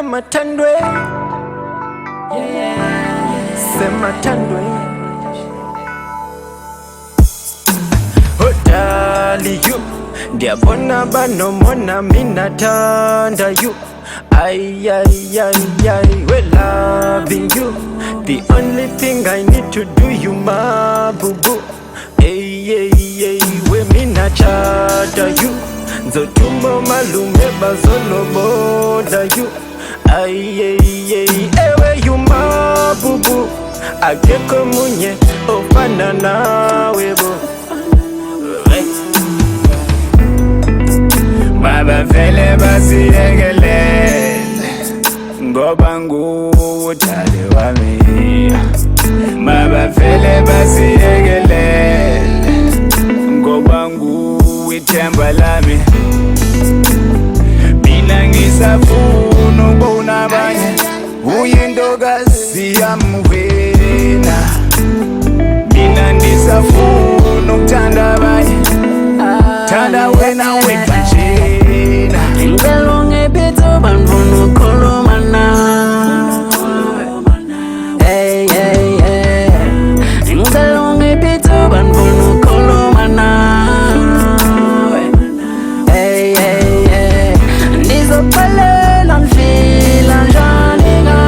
Sema tandwe, sema tandwe. Hodali you, diabona bano mona mina tanda you. Ay, ay, ay, ay, we're loving you. The only thing I need to do, you my boo-boo. Hey, hey, hey, we mina chata you. Zotumbo malume bazolo boda you. Ay, ay, ay, ewe you my boo-boo. Ageko munye, ofana na webo. Baba vele basiyekele ngoba ngudale wami. Baba vele basiyekele ngoba nguyithemba lami. Mina ngisafuna ukubona abanye uyintokazi yami wena. Mina ngisafuna ukuthanda abanye, thanda wena wedwa nje. Ngelonge beto banvono kolomana. Hey hey hey. Ngelonge beto banvono kolomana. Hey hey hey. Ndizo pale lanfila janinga.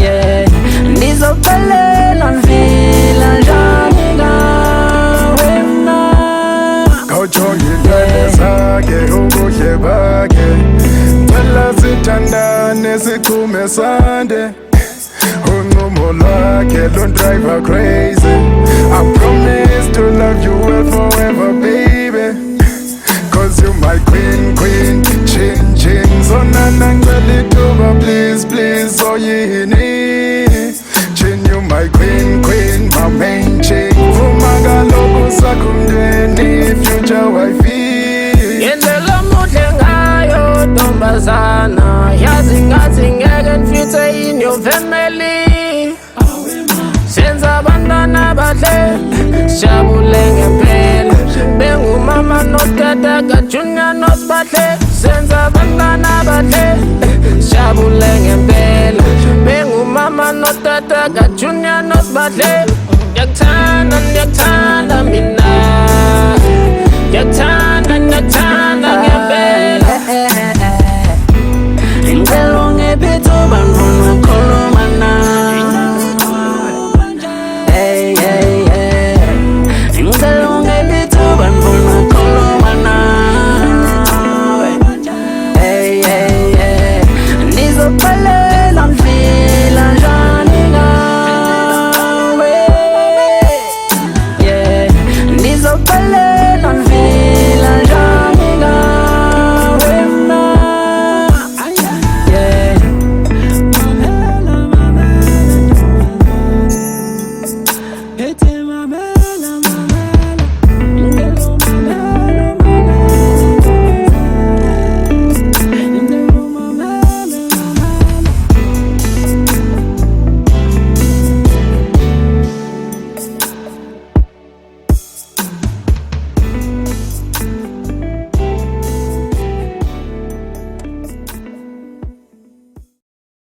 Yeah. Ndizo pale lanfila janinga. Choyindane sakhe ubuhle bakhe, cela sithandane sichume sande. Unqumo lwakhe don't drive her crazy. I promise to love you well forever, baby. Cause you my queen, queen, chin, chin. So nana ngicela ithuba please, please, oh yini. Chin, you my queen, queen, my main chick. Vuma kaloku sakho mndeni, future wifey. Yendela muhle ngayo ntombazana, yazi ngathi ngeke ngifithe in your family. Senza abantwana bahle, sijabule ngempela. Bengumama notata kaJunior noSibahle. Senza abantwana bahle, sijabule ngempela. Bengumama notata kaJunior noSibahle. Ngiyakuthanda, ngiyakuthanda mina, ngiyakuthanda.